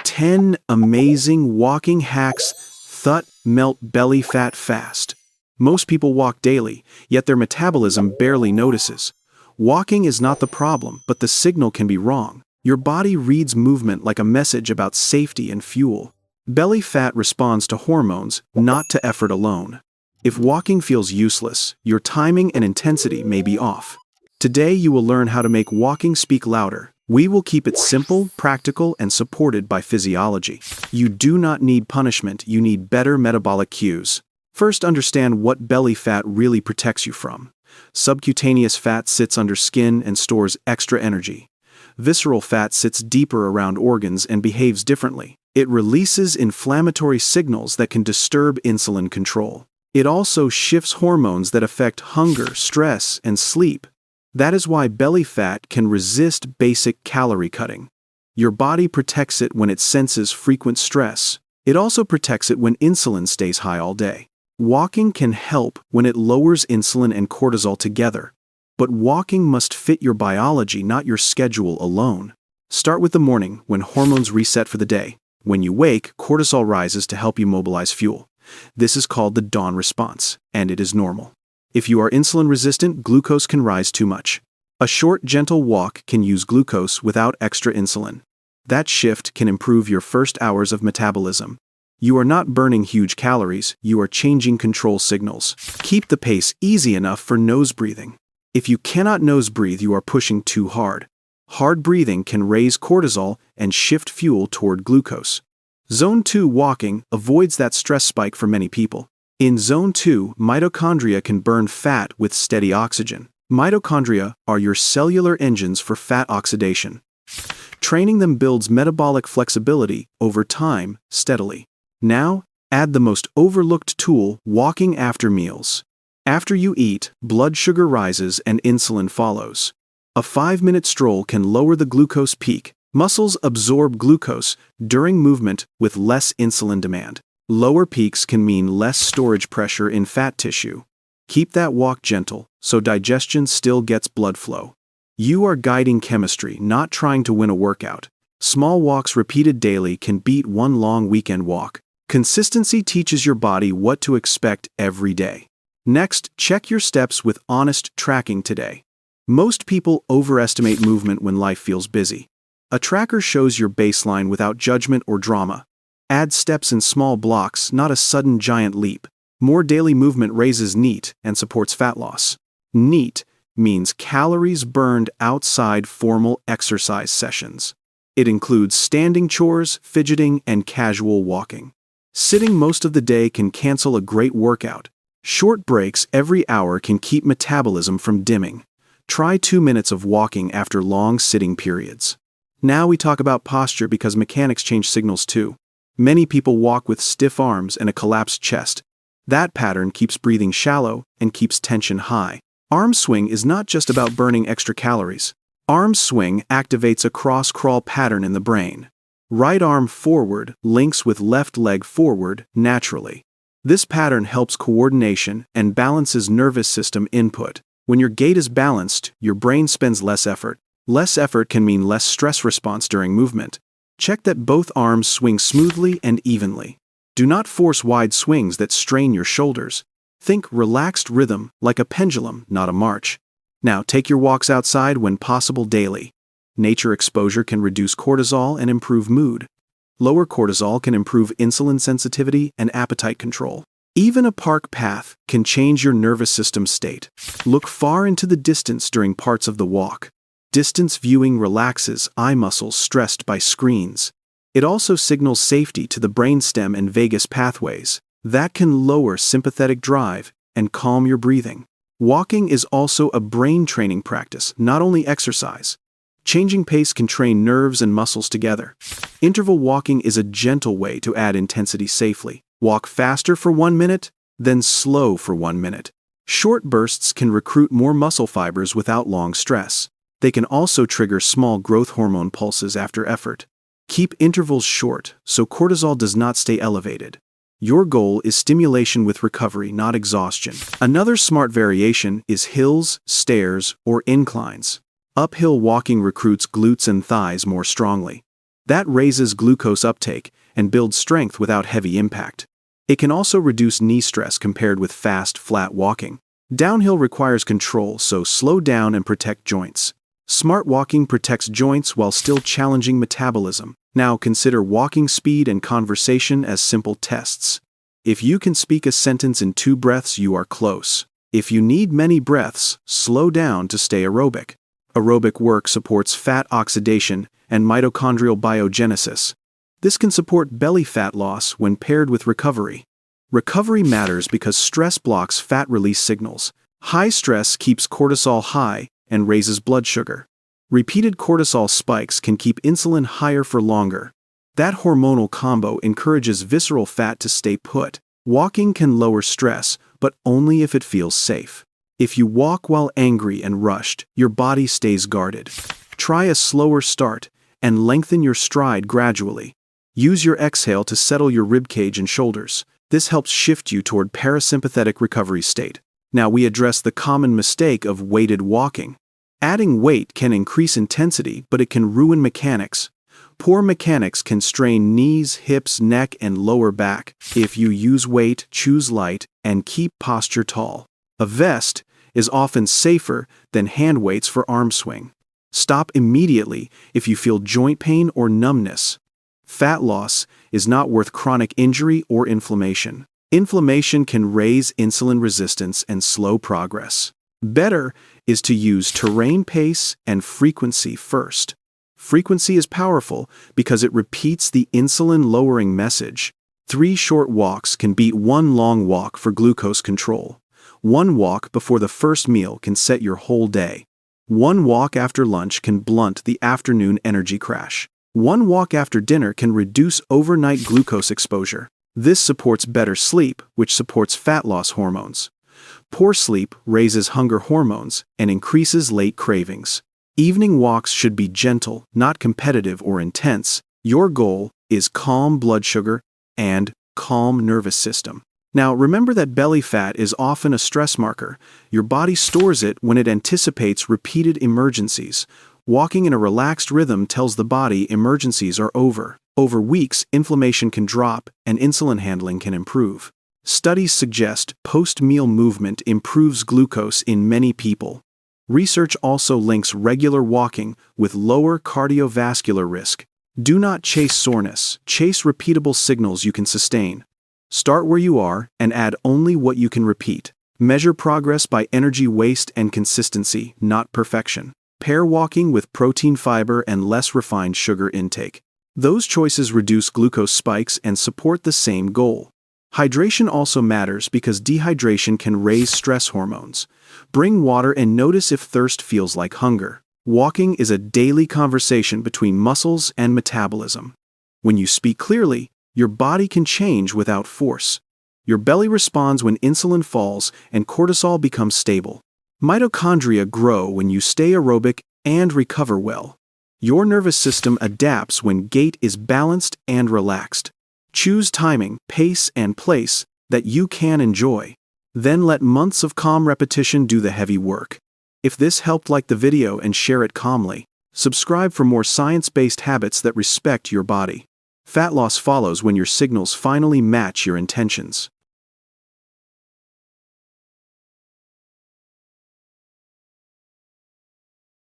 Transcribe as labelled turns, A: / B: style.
A: 10 amazing walking hacks that melt belly fat fast. Most people walk daily, yet their metabolism barely notices. Walking is not the problem, but the signal can be wrong. Your body reads movement like a message about safety and fuel. Belly fat responds to hormones, not to effort alone. If walking feels useless, your timing and intensity may be off. Today you will learn how to make walking speak louder. We will keep it simple, practical, and supported by physiology. You do not need punishment, you need better metabolic cues. First, understand what belly fat really protects you from. Subcutaneous fat sits under skin and stores extra energy. Visceral fat sits deeper around organs and behaves differently. It releases inflammatory signals that can disturb insulin control. It also shifts hormones that affect hunger, stress, and sleep. That is why belly fat can resist basic calorie cutting. Your body protects it when it senses frequent stress. It also protects it when insulin stays high all day. Walking can help when it lowers insulin and cortisol together. But walking must fit your biology, not your schedule alone. Start with the morning, when hormones reset for the day. When you wake, cortisol rises to help you mobilize fuel. This is called the dawn response, and it is normal. If you are insulin resistant, glucose can rise too much. A short, gentle walk can use glucose without extra insulin. That shift can improve your first hours of metabolism. You are not burning huge calories, you are changing control signals. Keep the pace easy enough for nose breathing. If you cannot nose breathe, you are pushing too hard. Hard breathing can raise cortisol and shift fuel toward glucose. Zone 2 walking avoids that stress spike for many people. In Zone 2, mitochondria can burn fat with steady oxygen. Mitochondria are your cellular engines for fat oxidation. Training them builds metabolic flexibility over time, steadily. Now, add the most overlooked tool, walking after meals. After you eat, blood sugar rises and insulin follows. A 5-minute stroll can lower the glucose peak. Muscles absorb glucose during movement with less insulin demand. Lower peaks can mean less storage pressure in fat tissue. Keep that walk gentle, so digestion still gets blood flow. You are guiding chemistry, not trying to win a workout. Small walks repeated daily can beat one long weekend walk. Consistency teaches your body what to expect every day. Next, check your steps with honest tracking today. Most people overestimate movement when life feels busy. A tracker shows your baseline without judgment or drama. Add steps in small blocks, not a sudden giant leap. More daily movement raises NEAT and supports fat loss. NEAT means calories burned outside formal exercise sessions. It includes standing chores, fidgeting, and casual walking. Sitting most of the day can cancel a great workout. Short breaks every hour can keep metabolism from dimming. Try 2 minutes of walking after long sitting periods. Now we talk about posture because mechanics change signals too. Many people walk with stiff arms and a collapsed chest. That pattern keeps breathing shallow and keeps tension high. Arm swing is not just about burning extra calories. Arm swing activates a cross-crawl pattern in the brain. Right arm forward links with left leg forward naturally. This pattern helps coordination and balances nervous system input. When your gait is balanced, your brain spends less effort. Less effort can mean less stress response during movement. Check that both arms swing smoothly and evenly. Do not force wide swings that strain your shoulders. Think relaxed rhythm, like a pendulum, not a march. Now take your walks outside when possible daily. Nature exposure can reduce cortisol and improve mood. Lower cortisol can improve insulin sensitivity and appetite control. Even a park path can change your nervous system state. Look far into the distance during parts of the walk. Distance viewing relaxes eye muscles stressed by screens. It also signals safety to the brainstem and vagus pathways. That can lower sympathetic drive and calm your breathing. Walking is also a brain training practice, not only exercise. Changing pace can train nerves and muscles together. Interval walking is a gentle way to add intensity safely. Walk faster for 1 minute, then slow for 1 minute. Short bursts can recruit more muscle fibers without long stress. They can also trigger small growth hormone pulses after effort. Keep intervals short so cortisol does not stay elevated. Your goal is stimulation with recovery, not exhaustion. Another smart variation is hills, stairs, or inclines. Uphill walking recruits glutes and thighs more strongly. That raises glucose uptake and builds strength without heavy impact. It can also reduce knee stress compared with fast, flat walking. Downhill requires control, so slow down and protect joints. Smart walking protects joints while still challenging metabolism. Now consider walking speed and conversation as simple tests. If you can speak a sentence in 2 breaths, you are close. If you need many breaths, slow down to stay aerobic. Aerobic work supports fat oxidation and mitochondrial biogenesis. This can support belly fat loss when paired with recovery. Recovery matters because stress blocks fat release signals. High stress keeps cortisol high and raises blood sugar. Repeated cortisol spikes can keep insulin higher for longer. That hormonal combo encourages visceral fat to stay put. Walking can lower stress, but only if it feels safe. If you walk while angry and rushed, your body stays guarded. Try a slower start and lengthen your stride gradually. Use your exhale to settle your ribcage and shoulders. This helps shift you toward parasympathetic recovery state. Now we address the common mistake of weighted walking. Adding weight can increase intensity, but it can ruin mechanics. Poor mechanics can strain knees, hips, neck, and lower back. If you use weight, choose light and keep posture tall. A vest is often safer than hand weights for arm swing. Stop immediately if you feel joint pain or numbness. Fat loss is not worth chronic injury or inflammation. Inflammation can raise insulin resistance and slow progress. Better is to use terrain pace and frequency first. Frequency is powerful because it repeats the insulin-lowering message. 3 short walks can beat 1 long walk for glucose control. 1 walk before the first meal can set your whole day. 1 walk after lunch can blunt the afternoon energy crash. 1 walk after dinner can reduce overnight glucose exposure. This supports better sleep, which supports fat loss hormones. Poor sleep raises hunger hormones and increases late cravings. Evening walks should be gentle, not competitive or intense. Your goal is calm blood sugar and calm nervous system. Now remember that belly fat is often a stress marker. Your body stores it when it anticipates repeated emergencies. Walking in a relaxed rhythm tells the body emergencies are over. Over weeks, inflammation can drop and insulin handling can improve. Studies suggest post-meal movement improves glucose in many people. Research also links regular walking with lower cardiovascular risk. Do not chase soreness, chase repeatable signals you can sustain. Start where you are and add only what you can repeat. Measure progress by energy waste and consistency, not perfection. Pair walking with protein, fiber, and less refined sugar intake. Those choices reduce glucose spikes and support the same goal. Hydration also matters because dehydration can raise stress hormones. Bring water and notice if thirst feels like hunger. Walking is a daily conversation between muscles and metabolism. When you speak clearly, your body can change without force. Your belly responds when insulin falls and cortisol becomes stable. Mitochondria grow when you stay aerobic and recover well. Your nervous system adapts when gait is balanced and relaxed. Choose timing, pace, and place that you can enjoy. Then let months of calm repetition do the heavy work. If this helped, like the video and share it calmly. Subscribe for more science-based habits that respect your body. Fat loss follows when your signals finally match your intentions.